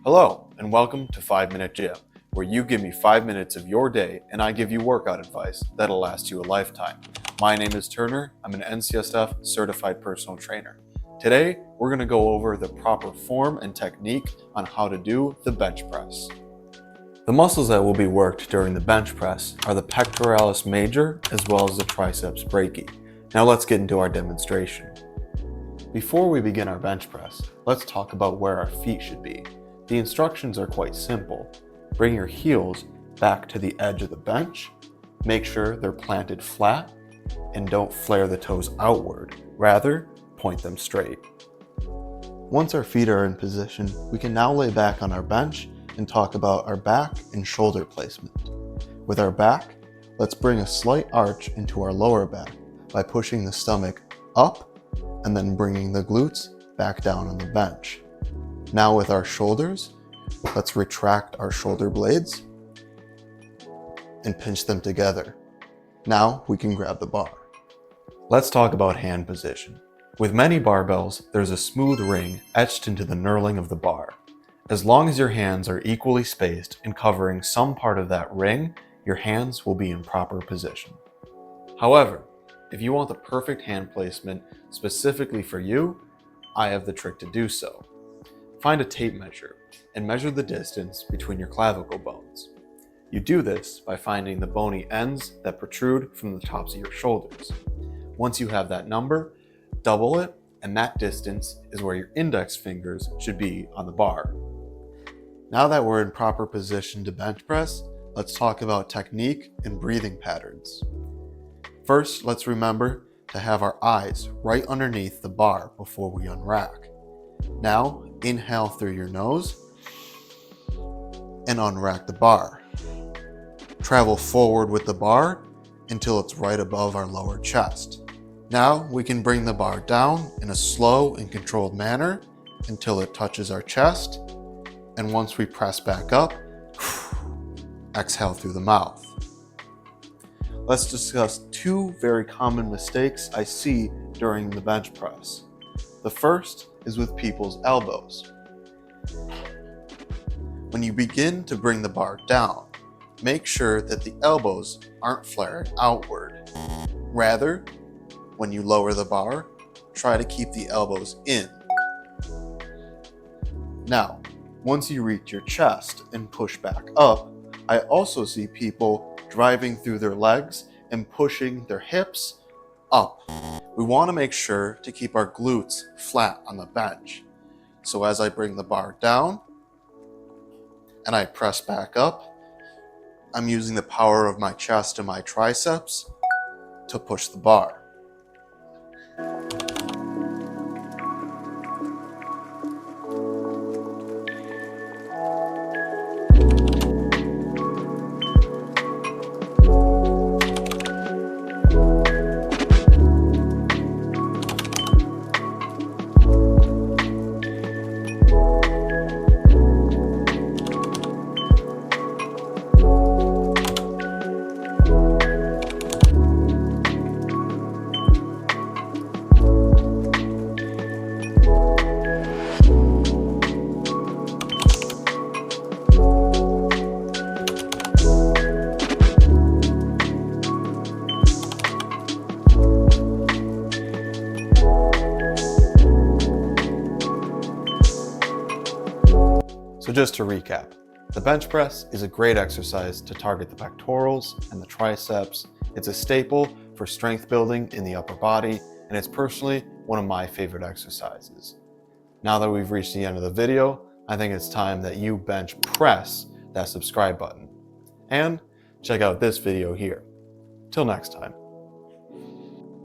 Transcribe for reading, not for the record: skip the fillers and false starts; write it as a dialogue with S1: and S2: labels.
S1: Hello, and welcome to 5 Minute Gym, where you give me 5 minutes of your day and I give you workout advice that'll last you a lifetime. My name is Turner. I'm an NCSF certified personal trainer. Today, we're going to go over the proper form and technique on how to do the bench press. The muscles that will be worked during the bench press are the pectoralis major as well as the triceps brachii. Now let's get into our demonstration. Before we begin our bench press, let's talk about where our feet should be. The instructions are quite simple. Bring your heels back to the edge of the bench, make sure they're planted flat, and don't flare the toes outward. Rather, point them straight. Once our feet are in position, we can now lay back on our bench and talk about our back and shoulder placement. With our back, let's bring a slight arch into our lower back by pushing the stomach up and then bringing the glutes back down on the bench. Now with our shoulders, let's retract our shoulder blades and pinch them together. Now we can grab the bar. Let's talk about hand position. With many barbells, there's a smooth ring etched into the knurling of the bar. As long as your hands are equally spaced and covering some part of that ring, your hands will be in proper position. However, if you want the perfect hand placement specifically for you, I have the trick to do so. Find a tape measure and measure the distance between your clavicle bones. You do this by finding the bony ends that protrude from the tops of your shoulders. Once you have that number, double it, and that distance is where your index fingers should be on the bar. Now that we're in proper position to bench press, let's talk about technique and breathing patterns. First, let's remember to have our eyes right underneath the bar before we unrack. Now, inhale through your nose and unrack the bar. Travel forward with the bar until it's right above our lower chest. Now we can bring the bar down in a slow and controlled manner until it touches our chest. And once we press back up, exhale through the mouth. Let's discuss two very common mistakes I see during the bench press. The first is with people's elbows. When you begin to bring the bar down, make sure that the elbows aren't flared outward. Rather, when you lower the bar, try to keep the elbows in. Now, once you reach your chest and push back up, I also see people driving through their legs and pushing their hips up. We want to make sure to keep our glutes flat on the bench. So as I bring the bar down and I press back up, I'm using the power of my chest and my triceps to push the bar. So just to recap, the bench press is a great exercise to target the pectorals and the triceps. It's a staple for strength building in the upper body, and it's personally one of my favorite exercises. Now that we've reached the end of the video, I think it's time that you bench press that subscribe button. And check out this video here. Till next time.